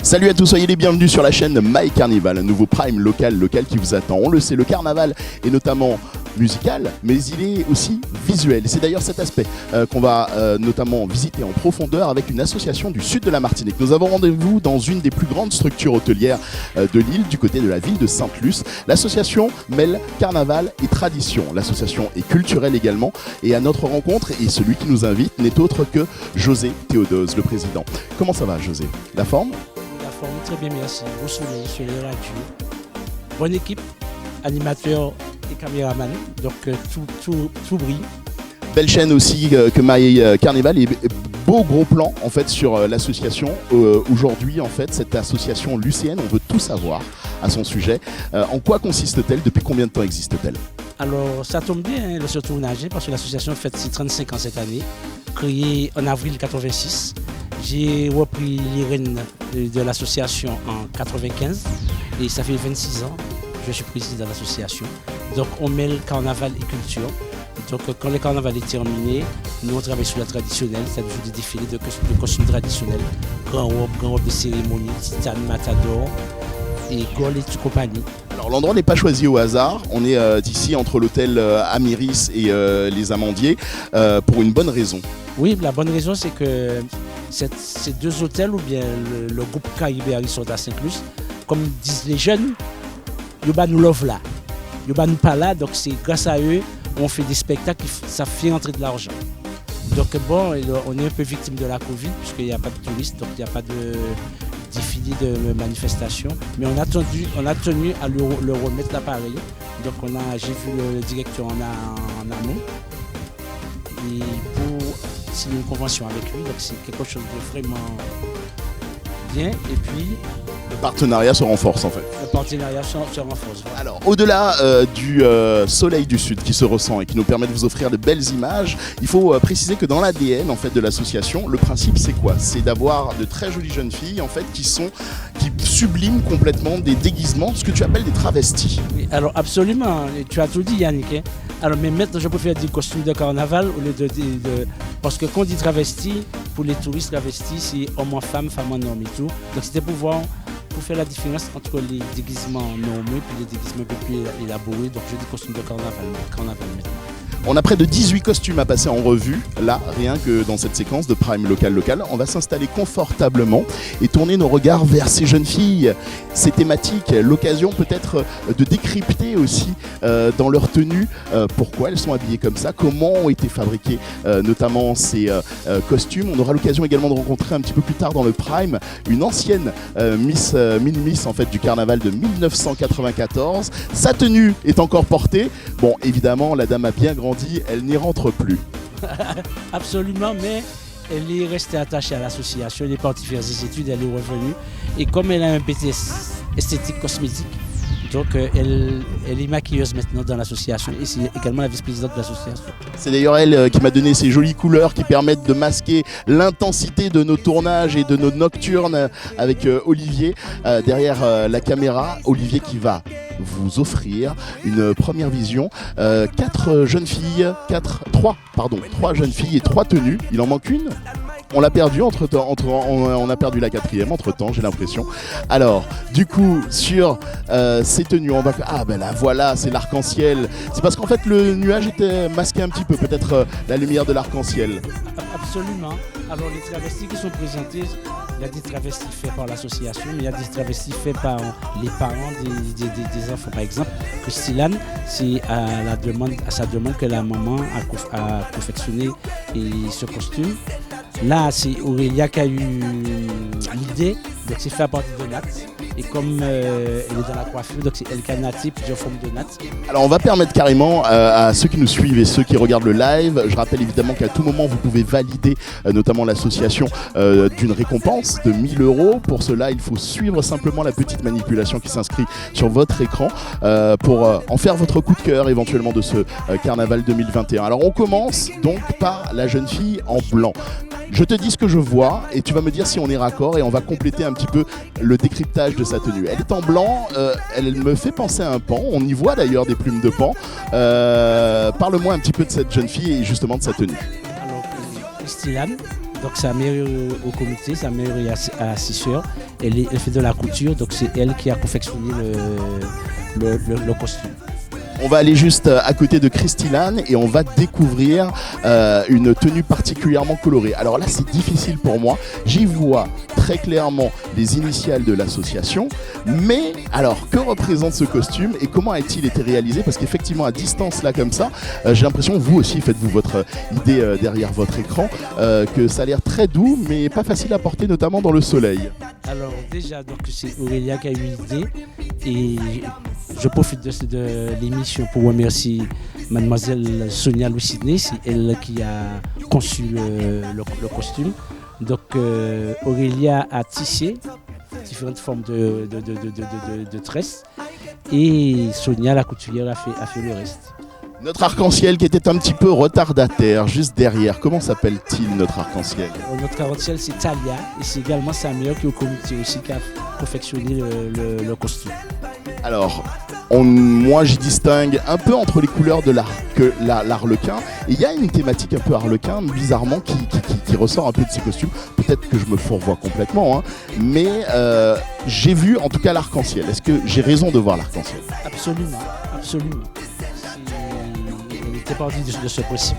Salut à tous, soyez les bienvenus sur la chaîne My Carnival, un nouveau prime local qui vous attend. On le sait, le carnaval est notamment musical, mais il est aussi visuel. Et c'est d'ailleurs cet aspect qu'on va notamment visiter en profondeur avec une association du sud de la Martinique. Nous avons rendez-vous dans une des plus grandes structures hôtelières de l'île, du côté de la ville de Sainte-Luce. L'association mêle carnaval et tradition. L'association est culturelle également. Et à notre rencontre, et celui qui nous invite n'est autre que José Théodose, le président. Comment ça va, José? La forme? La forme, très bien, merci. Beau soleil radio. Bonne équipe, animateur et caméraman, donc tout brille. Belle chaîne aussi que My Carnival, et beau gros plan en fait sur l'association. Aujourd'hui en fait cette association lucéenne, on veut tout savoir à son sujet. En quoi consiste-t-elle? Depuis combien de temps existe-t-elle? Alors ça tombe bien, le surtournage, parce que l'association fête ses 35 ans cette année, créée en avril 86. J'ai repris les rênes de l'association en 95 et ça fait 26 ans que je suis président de l'association. Donc on mêle carnaval et culture. Donc quand le carnaval est terminé, nous on travaille sur la traditionnelle, c'est-à-dire des défilés de costumes traditionnels, grand robe de cérémonie, titane, matador et gol et toute compagnie. Alors l'endroit n'est pas choisi au hasard, on est ici entre l'hôtel Amiris et les Amandiers pour une bonne raison. Oui, la bonne raison c'est que ces deux hôtels ou bien le groupe Caribéa Resort à Sainte-Luce, comme disent les jeunes, Yoba nous love là, Yoba nous pas là, donc c'est grâce à eux on fait des spectacles, ça fait entrer de l'argent. Donc bon, on est un peu victime de la Covid puisqu'il n'y a pas de touristes, donc il n'y a pas de défilé de manifestations. Mais on a tenu à le remettre l'appareil. Donc j'ai vu le directeur en amont et pour signer une convention avec lui. Donc c'est quelque chose de vraiment bien. Et puis le partenariat se renforce en fait. Le partenariat se renforce. Voilà. Alors au-delà du soleil du sud qui se ressent et qui nous permet de vous offrir de belles images, il faut préciser que dans l'ADN en fait de l'association, le principe c'est quoi? C'est d'avoir de très jolies jeunes filles en fait qui subliment complètement des déguisements, ce que tu appelles des travestis. Oui, alors absolument, tu as tout dit Yannick. Hein. Alors mais maintenant je préfère dire costume de carnaval au lieu de parce que quand on dit travesti, pour les touristes travestis c'est homme en femme, femme en homme et tout. Donc c'était pour faire la différence entre les déguisements normaux et les déguisements un peu plus élaborés. Donc je dis costume de carnaval maintenant. On a près de 18 costumes à passer en revue, là, rien que dans cette séquence de Prime Local. On va s'installer confortablement et tourner nos regards vers ces jeunes filles, ces thématiques, l'occasion peut-être de décrypter aussi dans leur tenue pourquoi elles sont habillées comme ça, comment ont été fabriqués notamment ces costumes. On aura l'occasion également de rencontrer un petit peu plus tard dans le Prime une ancienne Miss en fait du carnaval de 1994. Sa tenue est encore portée. Bon, évidemment, la dame a bien grandi, elle n'y rentre plus. Absolument, mais elle est restée attachée à l'association, elle est partie faire ses études, elle est revenue. Et comme elle a un BTS esthétique cosmétique, donc elle est maquilleuse maintenant dans l'association et c'est également la vice-présidente de l'association. C'est d'ailleurs elle qui m'a donné ces jolies couleurs qui permettent de masquer l'intensité de nos tournages et de nos nocturnes avec Olivier derrière la caméra. Olivier qui va vous offrir une première vision. Trois jeunes filles et 3 tenues. Il en manque une? On l'a perdu on a perdu la 4e entre temps, j'ai l'impression. Alors, du coup, sur ces tenues, on va faire. Ah ben là, voilà, c'est l'arc-en-ciel. C'est parce qu'en fait, le nuage était masqué un petit peu, peut-être la lumière de l'arc-en-ciel. Absolument. Alors, les travestis qui sont présentés, il y a des travestis faits par l'association, mais il y a des travestis faits par les parents des enfants. Par exemple, Christine, c'est à sa demande que la maman a confectionné ce costume. Là, c'est Aurélia qui a eu l'idée, donc c'est fait à partir de nattes. Et comme elle est dans la coiffure, donc c'est elle qui a natté plusieurs formes de nattes. Alors on va permettre carrément à ceux qui nous suivent et ceux qui regardent le live, je rappelle évidemment qu'à tout moment vous pouvez valider notamment l'association d'une récompense de 1 000 €. Pour cela, il faut suivre simplement la petite manipulation qui s'inscrit sur votre écran pour en faire votre coup de cœur éventuellement de ce carnaval 2021. Alors on commence donc par la jeune fille en blanc. Je te dis ce que je vois et tu vas me dire si on est raccord et on va compléter un petit peu le décryptage de sa tenue. Elle est en blanc, elle me fait penser à un paon, on y voit d'ailleurs des plumes de paon. Parle-moi un petit peu de cette jeune fille et justement de sa tenue. Alors, Christine, Donc sa mère au comité, sa mère est assesseur, elle fait de la couture, donc c'est elle qui a confectionné le costume. On va aller juste à côté de Christilan et on va découvrir une tenue particulièrement colorée. Alors là, c'est difficile pour moi. J'y vois très clairement les initiales de l'association. Mais alors, que représente ce costume et comment a-t-il été réalisé? Parce qu'effectivement, à distance, là, comme ça, j'ai l'impression, vous aussi, faites-vous votre idée derrière votre écran, que ça a l'air très doux, mais pas facile à porter, notamment dans le soleil. Alors déjà, donc c'est Aurélia qui a eu l'idée et je profite de l'émission pour remercier mademoiselle Sonia Louis-Sidney, c'est elle qui a conçu le costume. Donc Aurélia a tissé différentes formes de tresses et Sonia, la couturière, a fait le reste. Notre arc-en-ciel qui était un petit peu retardataire, juste derrière, comment s'appelle-t-il notre arc-en-ciel? Notre arc-en-ciel c'est Talia et c'est également sa mère qui est au comité aussi qui a confectionné le costume. Alors, moi j'y distingue un peu entre les couleurs de l'arlequin. Et il y a une thématique un peu arlequin, bizarrement, qui ressort un peu de ces costumes. Peut-être que je me fourvoie complètement, hein, mais j'ai vu en tout cas l'arc-en-ciel. Est-ce que j'ai raison de voir l'arc-en-ciel? Absolument, absolument. On était parti de ce principe.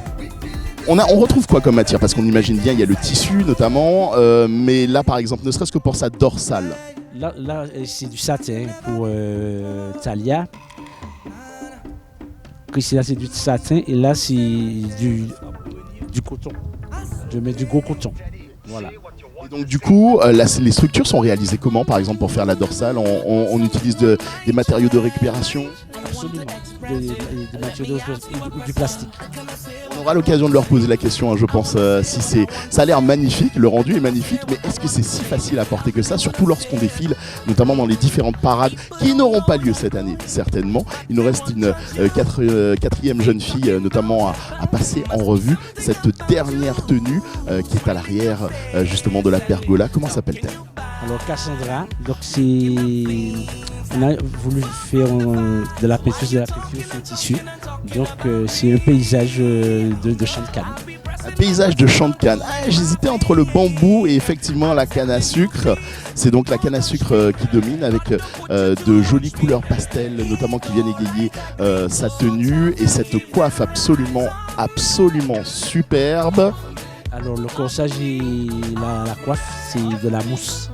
On retrouve quoi comme matière? Parce qu'on imagine bien, il y a le tissu notamment, mais là par exemple, ne serait-ce que pour sa dorsale. Là c'est du satin pour Talia. Là c'est du satin et là c'est du coton. Je mets du gros coton. Voilà. Et donc du coup, les structures sont réalisées comment? Par exemple pour faire la dorsale, on utilise des matériaux de récupération? Absolument, des matériaux du plastique. On aura l'occasion de leur poser la question, hein, je pense, ça a l'air magnifique, le rendu est magnifique, mais est-ce que c'est si facile à porter que ça, surtout lorsqu'on défile, notamment dans les différentes parades qui n'auront pas lieu cette année, certainement. Il nous reste une quatrième jeune fille, notamment à passer en revue, cette dernière tenue qui est à l'arrière justement de la pergola. Comment s'appelle-t-elle? Alors Cassandra, donc on a voulu faire de la peinture sur tissu. Donc c'est un paysage de champ de canne. Un paysage de champ de canne. J'hésitais entre le bambou et effectivement la canne à sucre. C'est donc la canne à sucre qui domine avec de jolies couleurs pastel, notamment qui viennent égayer sa tenue et cette coiffe absolument superbe. Alors le corsage et la coiffe, c'est de la mousse.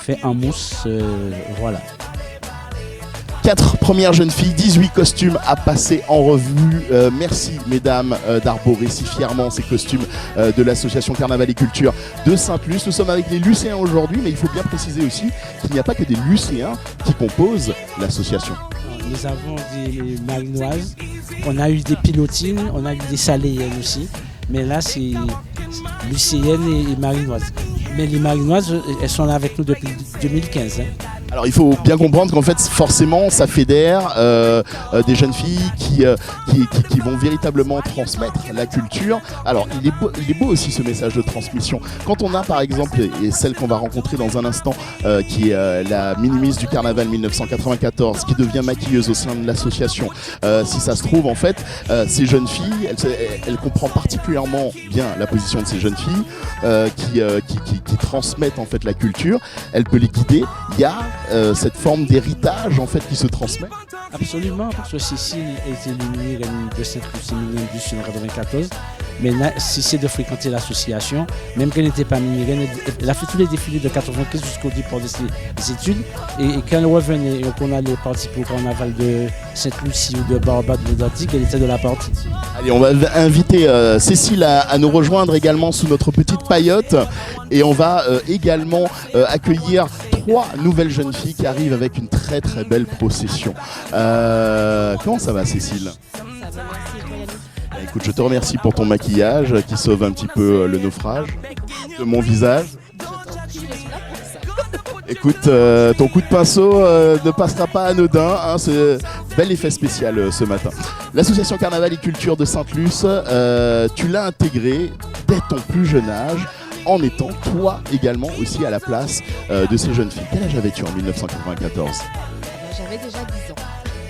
Fait en mousse, voilà. 4 premières jeunes filles, 18 costumes à passer en revue. Merci mesdames d'arborer si fièrement ces costumes de l'association Carnaval et Culture de Sainte-Luce. Nous sommes avec les lycéens aujourd'hui, mais il faut bien préciser aussi qu'il n'y a pas que des lycéens qui composent l'association. Nous avons des marinoises, on a eu des pilotines, on a eu des saléennes aussi. Mais là, c'est lycéennes et marinoises. Mais les marinoises, elles sont là avec nous depuis 2015. Alors il faut bien comprendre qu'en fait forcément ça fédère des jeunes filles qui vont véritablement transmettre la culture. Alors il est beau aussi ce message de transmission. Quand on a par exemple, et celle qu'on va rencontrer dans un instant, qui est la minimise du carnaval 1994, qui devient maquilleuse au sein de l'association, si ça se trouve en fait, ces jeunes filles, elle comprend particulièrement bien la position de ces jeunes filles qui transmettent en fait la culture. Elle peut les guider. Il y a cette forme d'héritage en fait qui se transmet. Absolument, parce que Cécile était l'émir de Sainte-Luce du Sud en 1994. Mais elle a cessé de fréquenter l'association, même qu'elle n'était pas minière. Elle a fait tous les défilés de 1995 jusqu'au départ de ses études. Et quand elle revenait et qu'on allait participer au carnaval de Sainte-Lucie ou de Barbade ou d'Antique, elle était de la partie. Allez, on va inviter Cécile à nous rejoindre également sous notre petite paillote. Et on va également accueillir 3 nouvelles jeunes filles qui arrivent avec une très très belle procession. Comment ça va Cécile ? Ça va, merci, toi Yannick. Écoute, je te remercie pour ton maquillage qui sauve un petit peu le naufrage de mon visage. Je suis là pour ça. Écoute, ton coup de pinceau ne passera pas anodin, hein, c'est bel effet spécial ce matin. L'association Carnaval et Culture de Sainte-Luce, tu l'as intégrée dès ton plus jeune âge, en étant toi également aussi à la place de ces jeunes filles. Quel âge avais-tu en 1994 ? J'avais déjà 10 ans.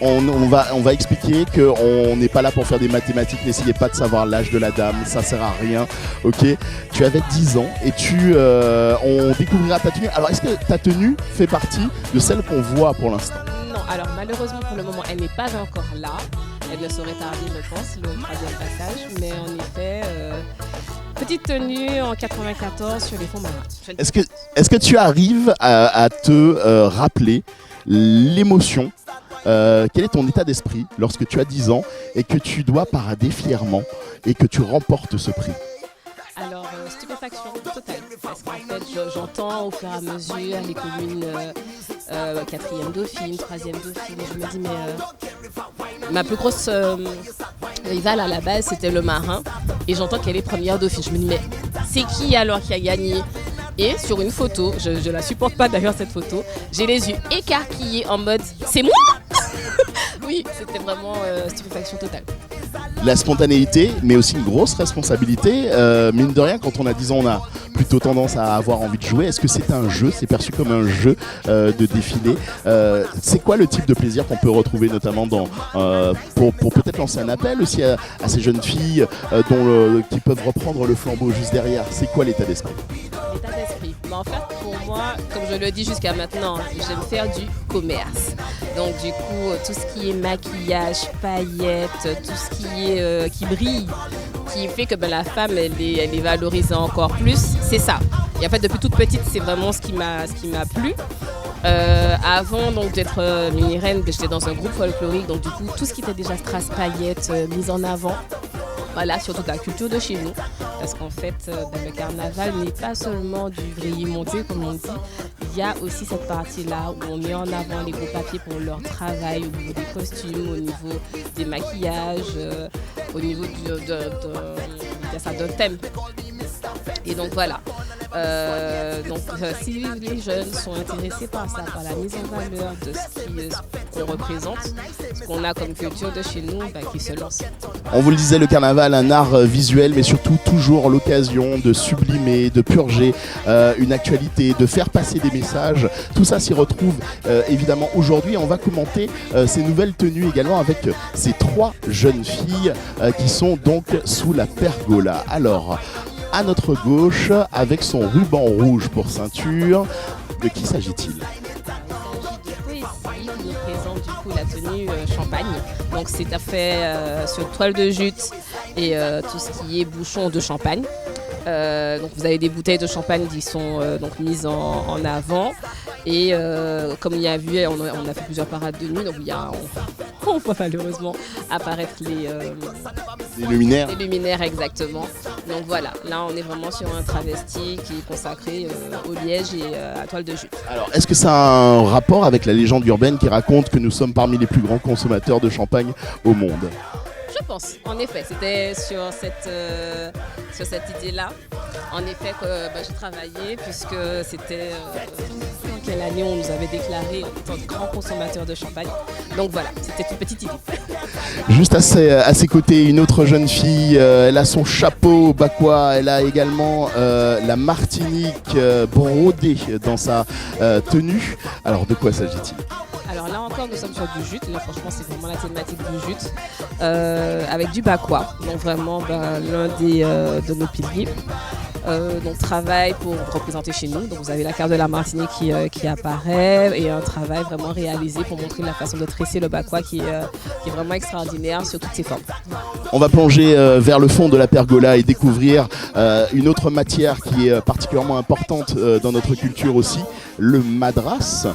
on va expliquer qu'on n'est pas là pour faire des mathématiques. N'essayez pas de savoir l'âge de la dame, ça sert à rien. Ok, tu avais 10 ans et on découvrira ta tenue. Alors, est-ce que ta tenue fait partie de celle qu'on voit pour l'instant? Non, alors malheureusement pour le moment, elle n'est pas encore là. Elle ne saurait tarder, je pense, le 3e passage. Mais en effet, petite tenue en 94 sur les fonds marins. Est-ce que tu arrives à te rappeler l'émotion? Quel est ton état d'esprit lorsque tu as 10 ans et que tu dois parader fièrement et que tu remportes ce prix? Alors, stupéfaction totale. Parce qu'en fait, j'entends au fur et à mesure les communes 4e Dauphine, 3e Dauphine. Et je me dis, mais ma plus grosse rivale à la base, c'était le Marin. Et j'entends qu'elle est première Dauphine. Je me dis, mais c'est qui alors qui a gagné? Et sur une photo, je la supporte pas d'ailleurs cette photo, j'ai les yeux écarquillés en mode c'est moi. Oui, c'était vraiment stupéfaction totale. La spontanéité, mais aussi une grosse responsabilité. Mine de rien, quand on a 10 ans, on a plutôt tendance à avoir envie de jouer. Est-ce que c'est un jeu? C'est perçu comme un jeu de défilé. C'est quoi le type de plaisir qu'on peut retrouver notamment pour peut-être lancer un appel aussi à ces jeunes filles qui peuvent reprendre le flambeau juste derrière? C'est quoi l'état d'esprit? L'état d'esprit. Mais en fait, pour moi, comme je le dis jusqu'à maintenant, j'aime faire du commerce. Donc du coup, tout ce qui est maquillage, paillettes, tout ce qui brille, qui fait que la femme, elle est valorisée encore plus, c'est ça. Et en fait, depuis toute petite, c'est vraiment ce qui m'a plu. Avant donc d'être mini-reine, j'étais dans un groupe folklorique, donc du coup, tout ce qui était déjà strass, paillettes, mise en avant. Voilà, surtout la culture de chez nous, parce qu'en fait, le carnaval n'est pas seulement du grillé-monté, comme on dit. Il y a aussi cette partie-là où on met en avant les gros papiers pour leur travail, au niveau des costumes, au niveau des maquillages, au niveau d'un thème. Et donc voilà. Si les jeunes sont intéressés par ça, par la mise en valeur de ce qu'on représente, ce qu'on a comme culture de chez nous, qu'ils se lancent. On vous le disait, le carnaval, un art visuel, mais surtout toujours l'occasion de sublimer, de purger une actualité, de faire passer des messages. Tout ça s'y retrouve évidemment aujourd'hui. On va commenter ces nouvelles tenues également avec ces 3 jeunes filles qui sont donc sous la pergola. Alors, à notre gauche, avec son ruban rouge pour ceinture, de qui s'agit-il? Il s'agit de Poésie qui nous présente du coup la tenue champagne. Donc c'est fait sur toile de jute et tout ce qui est bouchon de champagne. Donc vous avez des bouteilles de champagne qui sont donc mises en avant. Et comme il y a vu, on a fait plusieurs parades de nuit, donc on voit malheureusement apparaître les luminaires. Les luminaires, exactement. Donc voilà, là on est vraiment sur un travesti qui est consacré au liège et à toile de jute. Alors, est-ce que ça a un rapport avec la légende urbaine qui raconte que nous sommes parmi les plus grands consommateurs de champagne au monde? Je pense, en effet, c'était sur cette idée-là. En effet, que j'ai travaillé puisque c'était en quelle année on nous avait déclaré en tant que grand consommateur de champagne. Donc voilà, c'était une petite idée. Juste à ses côtés, une autre jeune fille, elle a son chapeau bakwa, elle a également la Martinique brodée dans sa tenue. Alors, de quoi s'agit-il? Alors là encore, nous sommes sur du jute. Là, franchement, c'est vraiment la thématique du jute avec du bakwa. Donc vraiment, l'un de nos piliers. Donc travail pour représenter chez nous. Donc vous avez la carte de la Martinique qui apparaît et un travail vraiment réalisé pour montrer la façon de tresser le bakwa qui est vraiment extraordinaire sur toutes ses formes. On va plonger vers le fond de la pergola et découvrir une autre matière qui est particulièrement importante dans notre culture aussi. Le madras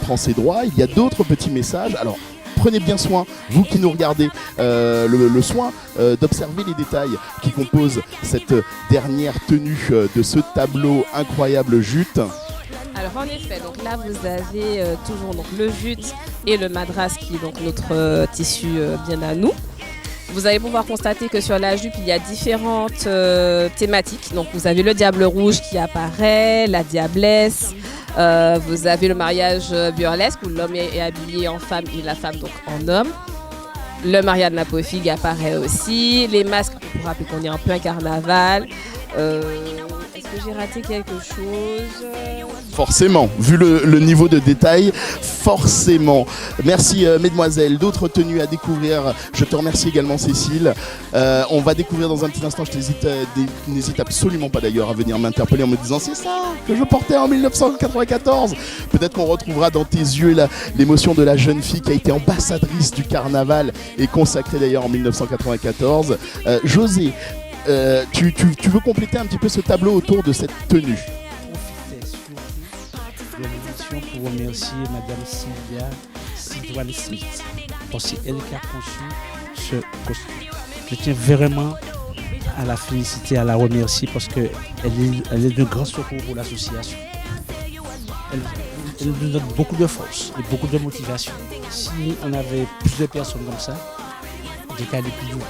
prend ses droits. Il y a d'autres petits messages. Alors, prenez bien soin, vous qui nous regardez, le soin d'observer les détails qui composent cette dernière tenue de ce tableau incroyable jute. Alors en effet, donc là vous avez toujours donc, le jute et le madras qui est donc notre tissu bien à nous. Vous allez pouvoir constater que sur la jupe, il y a différentes thématiques. Donc vous avez le diable rouge qui apparaît, la diablesse. Vous avez le mariage burlesque où l'homme est habillé en femme et la femme donc en homme. Le mariage de la Pofigue apparaît aussi. Les masques pour rappeler qu'on est en plein carnaval. Est-ce que j'ai raté quelque chose? Forcément, vu le niveau de détail, forcément. Merci mesdemoiselles, d'autres tenues à découvrir. Je te remercie également Cécile. On va découvrir dans un petit instant, n'hésite absolument pas d'ailleurs à venir m'interpeller en me disant c'est ça que je portais en 1994. Peut-être qu'on retrouvera dans tes yeux l'émotion de la jeune fille qui a été ambassadrice du carnaval et consacrée d'ailleurs en 1994. José, tu veux compléter un petit peu ce tableau autour de cette tenue? De l'émission pour remercier Madame Sylvia Sidouane-Smith parce que c'est elle qui a conçu ce costume. Je tiens vraiment à la féliciter, à la remercier parce qu'elle est de grand secours pour l'association. Elle nous donne beaucoup de force et beaucoup de motivation. Si on avait plus de personnes comme ça, on devrait aller plus loin.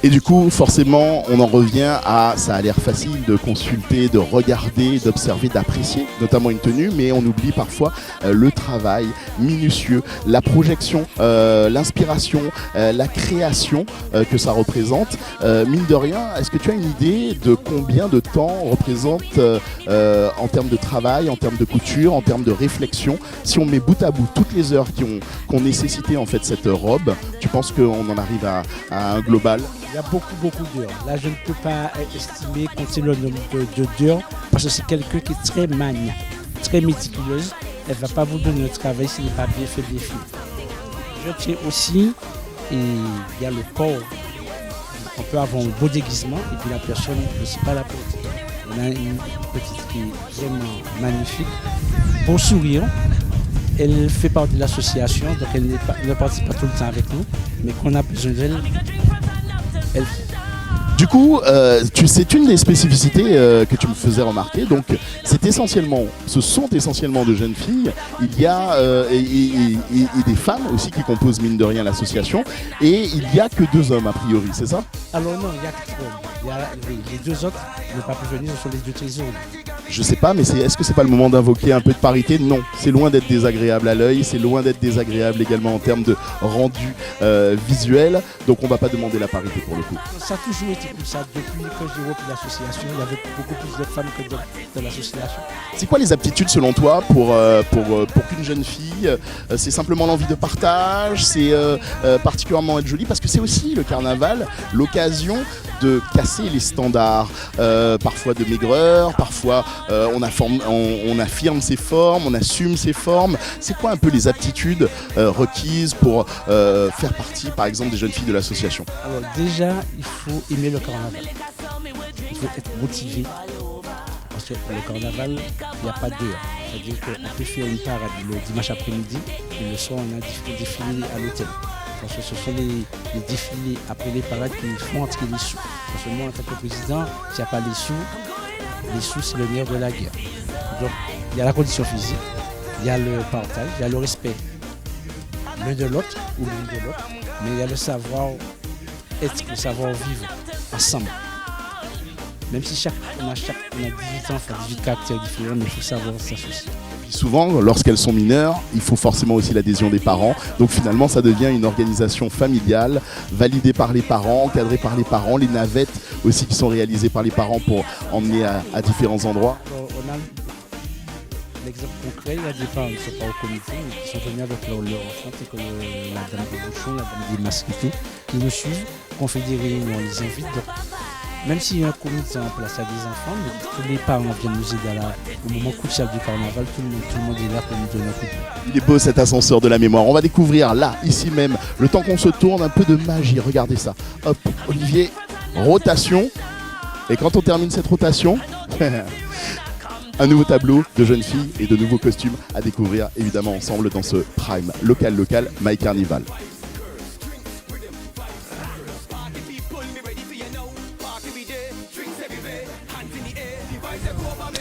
Et du coup, forcément, on en revient à ça a l'air facile de consulter, de regarder, d'observer, d'apprécier, notamment une tenue, mais on oublie parfois le travail minutieux, la projection, l'inspiration, la création que ça représente. Mine de rien, est-ce que tu as une idée de combien de temps représente en termes de travail, en termes de couture, en termes de réflexion? Si on met bout à bout toutes les heures qu'ont nécessité en fait cette robe, tu penses qu'on en arrive à un global? Il y a beaucoup d'heures. Là, je ne peux pas estimer, compter le nombre d'heures, parce que c'est quelqu'un qui est très maniaque, très méticuleuse. Elle ne va pas vous donner le travail s'il n'est pas bien fait, bien fait. Je tiens aussi, et il y a le corps. On peut avoir un beau déguisement, et puis la personne ne sait pas la porter. On a une petite qui est vraiment magnifique, beau sourire. Elle fait partie de l'association, donc elle ne participe pas tout le temps avec nous, mais qu'on a besoin d'elle. Du coup, c'est une des spécificités que tu me faisais remarquer. Donc, ce sont essentiellement de jeunes filles. Il y a et des femmes aussi qui composent mine de rien l'association. Et il n'y a que 2 hommes a priori, c'est ça? Alors non, il y a 4 hommes. Les 2 autres n'ont pas pu venir, ce sont les 2 trésors. Je sais pas, mais est-ce que c'est pas le moment d'invoquer un peu de parité? Non, c'est loin d'être désagréable à l'œil, c'est loin d'être désagréable également en termes de rendu visuel. Donc on va pas demander la parité pour le coup. Ça a toujours été comme ça. Depuis que j'ai repris l'association, il y avait beaucoup plus de femmes que de l'association. C'est quoi les aptitudes selon toi pour qu'une jeune fille, c'est simplement l'envie de partage, c'est particulièrement être jolie, parce que c'est aussi le carnaval l'occasion de casser les standards, parfois de maigreur, parfois on affirme ses formes, on assume ses formes. C'est quoi un peu les aptitudes requises pour faire partie par exemple des jeunes filles de l'association? Alors déjà, il faut aimer le carnaval. Il faut être motivé. Parce que le carnaval, il n'y a pas d'heure. C'est-à-dire qu'on peut faire une parade le dimanche après-midi et le soir on a des défilés à l'hôtel. Parce que ce sont les défilés après les parades qui font entrer les sous. Parce que moi, en tant que président, s'il n'y a pas les sous c'est le nerf de la guerre. Donc il y a la condition physique, il y a le partage, il y a le respect l'un de l'autre ou l'une de l'autre, mais il y a le savoir-être, le savoir-vivre ensemble. Même si on a 18 enfants, 18 caractères différents, mais il faut savoir s'associer. Souvent, lorsqu'elles sont mineures, il faut forcément aussi l'adhésion des parents. Donc finalement, ça devient une organisation familiale, validée par les parents, encadrée par les parents, les navettes aussi qui sont réalisées par les parents pour emmener à différents endroits. On a l'exemple concret, il y a des parents qui ne sont pas au comité, mais qui sont venus avec leur enfant, c'est comme la dame de Bouchon, la dame des Masquetés, qui nous suivent, qu'on fait des réunions, on les invite. Donc, même s'il y a un comité en place à des enfants, mais tous les parents viennent nous aider au moment crucial du carnaval, tout le monde est là pour nous donner un coup de main. Il est beau cet ascenseur de la mémoire. On va découvrir là, ici même, le temps qu'on se tourne, un peu de magie. Regardez ça. Hop, Olivier, rotation. Et quand on termine cette rotation, un nouveau tableau de jeunes filles et de nouveaux costumes à découvrir évidemment ensemble dans ce Prime local My Carnival.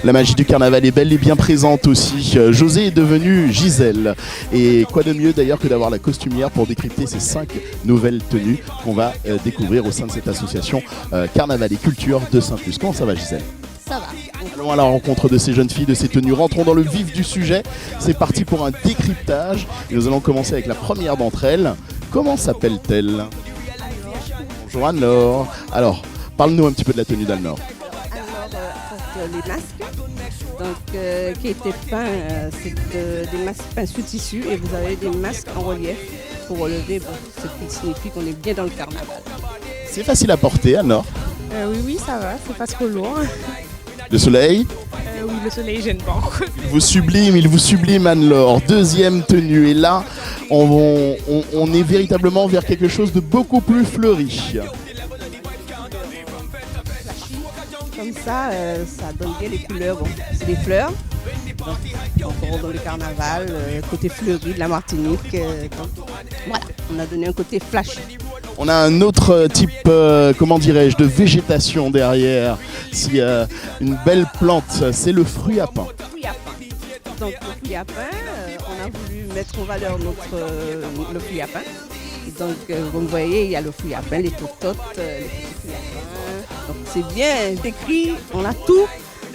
La magie du carnaval est belle et bien présente aussi. José est devenue Gisèle. Et quoi de mieux d'ailleurs que d'avoir la costumière pour décrypter ces 5 nouvelles tenues qu'on va découvrir au sein de cette association Carnaval et Culture de Saint-Plus. Comment ça va Gisèle? Ça va. Allons à la rencontre de ces jeunes filles, de ces tenues. Rentrons dans le vif du sujet. C'est parti pour un décryptage. Et nous allons commencer avec la première d'entre elles. Comment s'appelle-t-elle? Bonjour Anne-Laure. Alors, parle-nous un petit peu de la tenue d'Anne-Laure. Alors, pour les masques, donc, qui étaient peints, c'est des masques peints sous tissu, et vous avez des masques en relief pour relever, ce qui signifie qu'on est bien dans le carnaval. C'est facile à porter, Anne-Laure. Oui, ça va, c'est pas trop lourd. Le soleil, Oui, le soleil gêne pas. il vous sublime Anne-Laure. Deuxième tenue, et là, on est véritablement vers quelque chose de beaucoup plus fleuri. Comme ça donne bien les couleurs. Bon, c'est des fleurs, donc encore dans le carnaval, côté fleuri de la Martinique. Donc, voilà, on a donné un côté flashy. On a un autre type, comment dirais-je, de végétation derrière. Une belle plante, c'est le fruit à pain. Fruit à pain. Donc le fruit à pain, on a voulu mettre en valeur le fruit à pain. Et donc comme vous voyez, il y a le fruit à pain, les tototes, les petits fruits à pain. Donc c'est bien décrit, on a tout.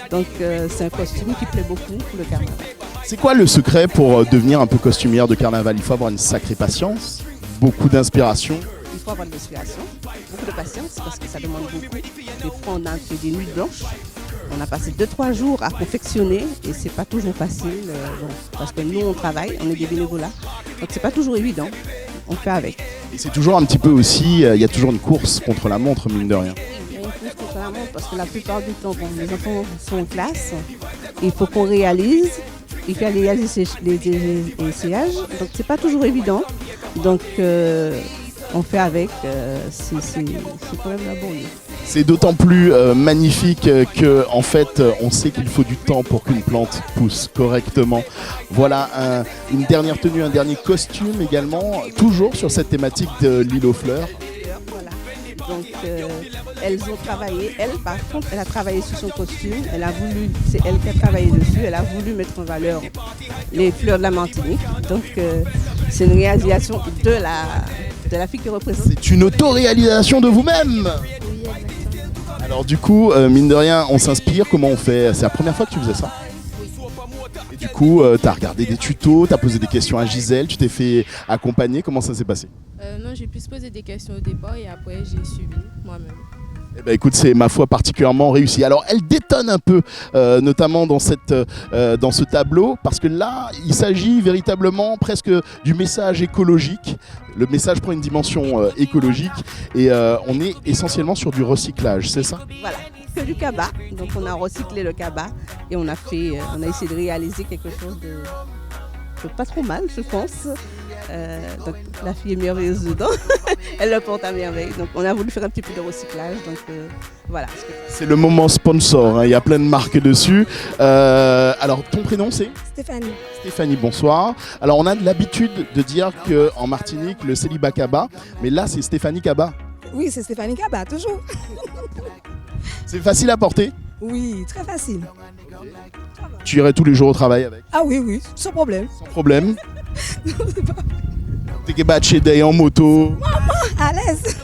Donc c'est un costume qui plaît beaucoup pour le carnaval. C'est quoi le secret pour devenir un peu costumière de carnaval? Il faut avoir une sacrée patience, beaucoup d'inspiration. Il faut avoir de l'inspiration, beaucoup de patience parce que ça demande beaucoup. Des fois, on a fait des nuits blanches. On a passé 2-3 jours à confectionner et c'est pas toujours facile parce que nous, on travaille, on est des bénévolats. Donc, c'est pas toujours évident. On fait avec. Et c'est toujours un petit peu aussi, il y a toujours une course contre la montre, mine de rien. Il y a une course contre la montre parce que la plupart du temps, les enfants sont en classe. Il faut qu'on réalise. Il faut réaliser les essayages. Donc, c'est pas toujours évident. Donc, on fait avec, c'est quand même laborieux. C'est d'autant plus magnifique que, en fait, on sait qu'il faut du temps pour qu'une plante pousse correctement. Voilà une dernière tenue, un dernier costume également, toujours sur cette thématique de l'île aux fleurs. Voilà. Donc, elles ont travaillé. Elle, par contre, elle a travaillé sur son costume. C'est elle qui a travaillé dessus. Elle a voulu mettre en valeur les fleurs de la Martinique. Donc, c'est une réalisation de la fille qui représente. C'est une auto-réalisation de vous-même. Oui, exactement. Alors du coup, mine de rien, on s'inspire. Comment on fait? C'est la première fois que tu faisais ça? Et du coup, tu as regardé des tutos, tu as posé des questions à Gisèle, tu t'es fait accompagner. Comment ça s'est passé? Non, j'ai pu se poser des questions au départ et après j'ai suivi moi-même. Eh ben, écoute, c'est ma foi particulièrement réussi. Alors elle détonne un peu, notamment dans ce tableau, parce que là, il s'agit véritablement presque du message écologique. Le message prend une dimension écologique et on est essentiellement sur du recyclage, c'est ça? Voilà, que du cabas. Donc on a recyclé le cabas et on a essayé de réaliser quelque chose de pas trop mal, je pense. Donc la fille est merveilleuse dedans, elle le porte à merveille. Donc on a voulu faire un petit peu de recyclage. Donc voilà. C'est le moment sponsor, hein. Il y a plein de marques dessus. Alors ton prénom c'est? Stéphanie. Stéphanie, bonsoir. Alors on a de l'habitude de dire qu'en Martinique le célibat Kaba, mais là c'est Stéphanie Kaba. Oui, c'est Stéphanie Kaba, toujours. C'est facile à porter? Oui, très facile. Tu irais tous les jours au travail avec? Ah oui, sans problème. Sans problème. T'es chez Day en moto. À l'aise.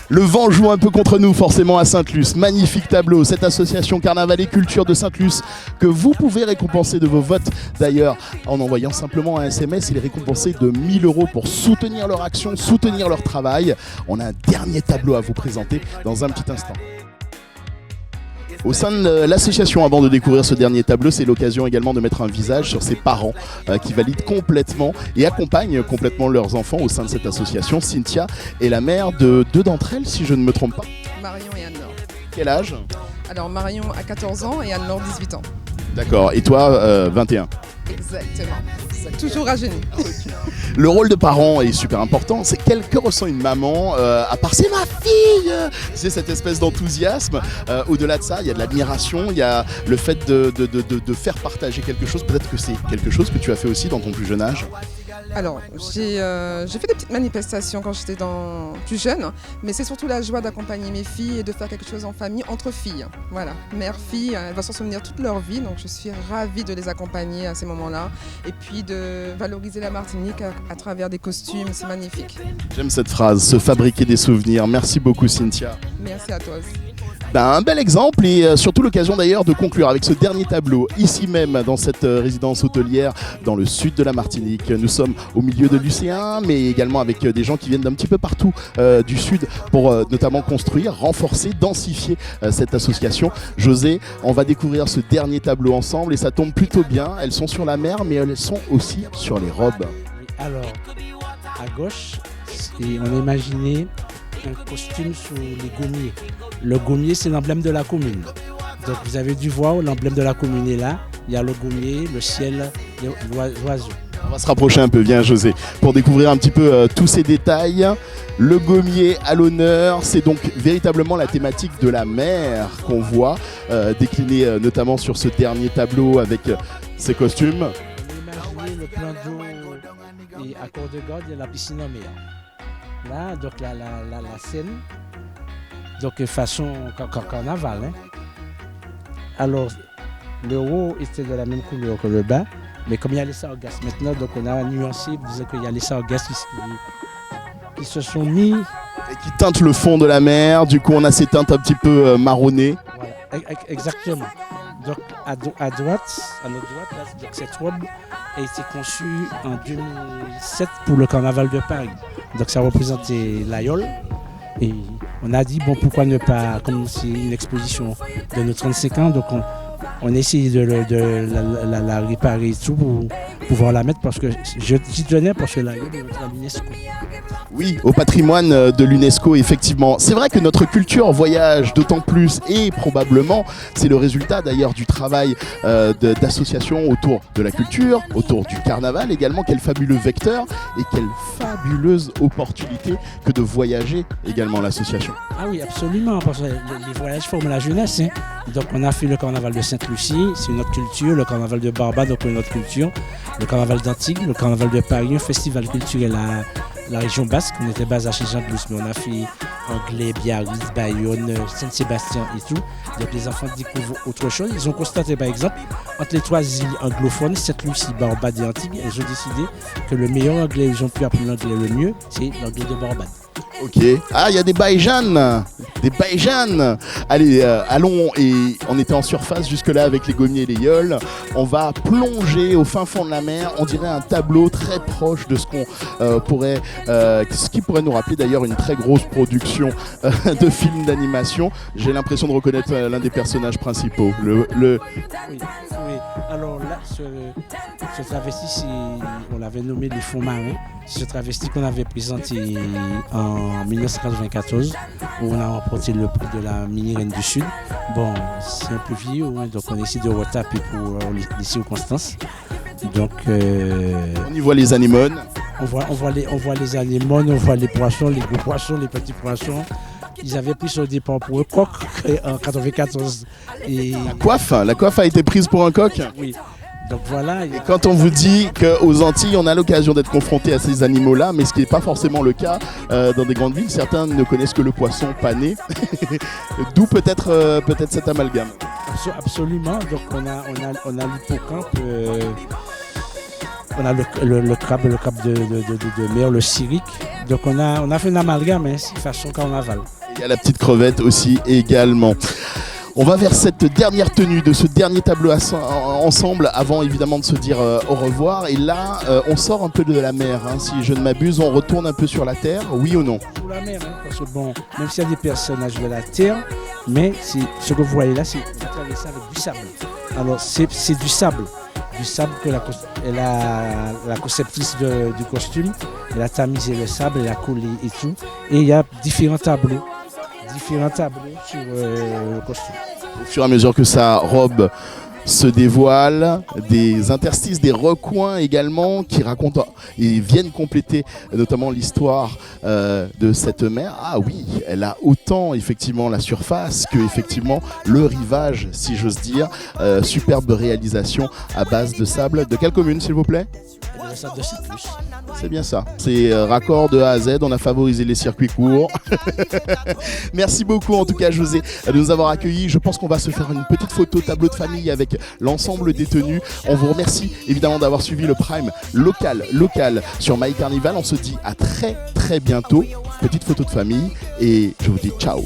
Le vent joue un peu contre nous forcément à Sainte-Luce. Magnifique tableau, cette association Carnaval et Culture de Sainte-Luce que vous pouvez récompenser de vos votes. D'ailleurs, en envoyant simplement un SMS, il est récompensé de 1 000 € pour soutenir leur action, soutenir leur travail. On a un dernier tableau à vous présenter dans un petit instant. Au sein de l'association, avant de découvrir ce dernier tableau, c'est l'occasion également de mettre un visage sur ces parents qui valident complètement et accompagnent complètement leurs enfants au sein de cette association. Cynthia est la mère de 2 d'entre elles, si je ne me trompe pas. Marion et Anne-Laure. Quel âge? Alors Marion a 14 ans et Anne-Laure 18 ans. D'accord, et toi 21? Exactement. C'est toujours rajeuni. Le rôle de parent est super important. C'est que ressent une maman, à part c'est ma fille. C'est cette espèce d'enthousiasme. Au-delà de ça, il y a de l'admiration, il y a le fait de faire partager quelque chose. Peut-être que c'est quelque chose que tu as fait aussi dans ton plus jeune âge. Alors, j'ai fait des petites manifestations quand j'étais plus jeune, mais c'est surtout la joie d'accompagner mes filles et de faire quelque chose en famille, entre filles. Voilà, mère-fille, elles vont s'en souvenir toute leur vie, donc je suis ravie de les accompagner à ces moments-là. Et puis de valoriser la Martinique à travers des costumes, c'est magnifique. J'aime cette phrase, se fabriquer des souvenirs. Merci beaucoup Cynthia. Merci à toi aussi. Un bel exemple et surtout l'occasion d'ailleurs de conclure avec ce dernier tableau, ici même dans cette résidence hôtelière dans le sud de la Martinique. Nous sommes au milieu de l'océan, mais également avec des gens qui viennent d'un petit peu partout du sud pour notamment construire, renforcer, densifier cette association. José, on va découvrir ce dernier tableau ensemble et ça tombe plutôt bien. Elles sont sur la mer, mais elles sont aussi sur les robes. Alors, à gauche, on a imaginé un costume sur les gommiers. Le gommier, c'est l'emblème de la commune. Donc vous avez dû voir, l'emblème de la commune est là. Il y a le gommier, le ciel, l'oiseau. On va se rapprocher un peu, viens José, pour découvrir un petit peu tous ces détails. Le gommier à l'honneur, c'est donc véritablement la thématique de la mer qu'on voit déclinée notamment sur ce dernier tableau avec ces costumes. On a imaginé le plan d'eau et à corps de garde, il y a la piscine en mer. Là, donc la scène, donc façon carnaval. Hein. Alors, le haut était de la même couleur que le bas, mais comme il y a les sargasses maintenant, donc on a nuancé, disant qu'il y a les sargasses qui se sont mis. Et qui teintent le fond de la mer, du coup on a ces teintes un petit peu marronnées. Voilà, exactement. Donc à notre droite, là, donc, cette robe a été conçue en 2007 pour le carnaval de Paris. Donc ça représentait l'aïeul. Et on a dit, bon, pourquoi ne pas, comme c'est une exposition de nos 35 ans, donc on a essayé de la réparer et tout pour pouvoir la mettre parce que j'y tenais parce que l'aïeul est à l'UNESCO. Oui, au patrimoine de l'UNESCO, effectivement. C'est vrai que notre culture voyage d'autant plus et probablement, c'est le résultat d'ailleurs du travail d'associations autour de la culture, autour du carnaval également. Quel fabuleux vecteur et quelle fabuleuse opportunité que de voyager également l'association. Ah oui, absolument, parce que les voyages forment la jeunesse. Hein. Donc on a fait le carnaval de Sainte-Lucie, c'est une autre culture, le carnaval de Barbade, donc une autre culture, le carnaval d'Antigua, le carnaval de Paris, un festival culturel à la région basque. On était basé à Saint-Jean-de-Luz, mais on a fait Anglais, Biarritz, Bayonne, Saint-Sébastien et tout. Donc les enfants découvrent autre chose. Ils ont constaté par exemple, entre les trois îles anglophones, Sainte-Lucie, Barbade et Antigua, ils ont décidé que le meilleur anglais, ils ont pu apprendre l'anglais le mieux, c'est l'anglais de Barbade. Ok. Ah, il y a des Baïjanes. Des Baïjanes. Allez, allons. Et on était en surface jusque-là avec les gommiers et les yoles. On va plonger au fin fond de la mer. On dirait un tableau très proche de ce qu'on pourrait... ce qui pourrait nous rappeler d'ailleurs une très grosse production de films d'animation. J'ai l'impression de reconnaître l'un des personnages principaux. Oui. Alors là, ce travesti, on l'avait nommé les fonds marins. C'est ce travesti qu'on avait présenté en 1994, où on a remporté le prix de la mini-reine du Sud. Bon, c'est un peu vieux, hein, donc on essaie de retaper pour les circonstances. Donc, on y voit les anémones. On voit les anémones, on voit les poissons, les gros poissons, les petits poissons. Ils avaient pris sur départ pour un coq en 1994. Et... La coiffe a été prise pour un coq. Oui. Donc voilà. Et quand on vous dit qu'aux Antilles, on a l'occasion d'être confronté à ces animaux-là, mais ce qui n'est pas forcément le cas dans des grandes villes, certains ne connaissent que le poisson pané. D'où peut-être cet amalgame. Absolument. Donc on a l'hippocampe, on a le crabe de mer, le cyrique. Donc on a fait un amalgame, hein, façon carnaval. Il y a la petite crevette aussi également. On va vers cette dernière tenue de ce dernier tableau ensemble avant évidemment de se dire au revoir. Et là, on sort un peu de la mer, hein, si je ne m'abuse. On retourne un peu sur la terre, oui ou non? Sur la mer, hein, parce que bon, même s'il y a des personnages de la terre, mais ce que vous voyez là, c'est traversé avec du sable. Alors c'est du sable que la conceptrice du costume, elle a tamisé le sable, elle a collé et tout. Et il y a différents tableaux sur le costume. Au fur et à mesure que sa robe se dévoile, des interstices, des recoins également qui racontent et viennent compléter notamment l'histoire de cette mer. Ah oui, elle a autant effectivement la surface que effectivement le rivage, si j'ose dire. Superbe réalisation à base de sable. De quelle commune, s'il vous plaît? De Sainte-Luce. C'est bien ça. C'est raccord de A à Z. On a favorisé les circuits courts. Merci beaucoup en tout cas José de nous avoir accueillis. Je pense qu'on va se faire une petite photo tableau de famille avec l'ensemble des tenues. On vous remercie évidemment d'avoir suivi le Prime local sur My Carnival. On se dit à très bientôt. Petite photo de famille et je vous dis ciao.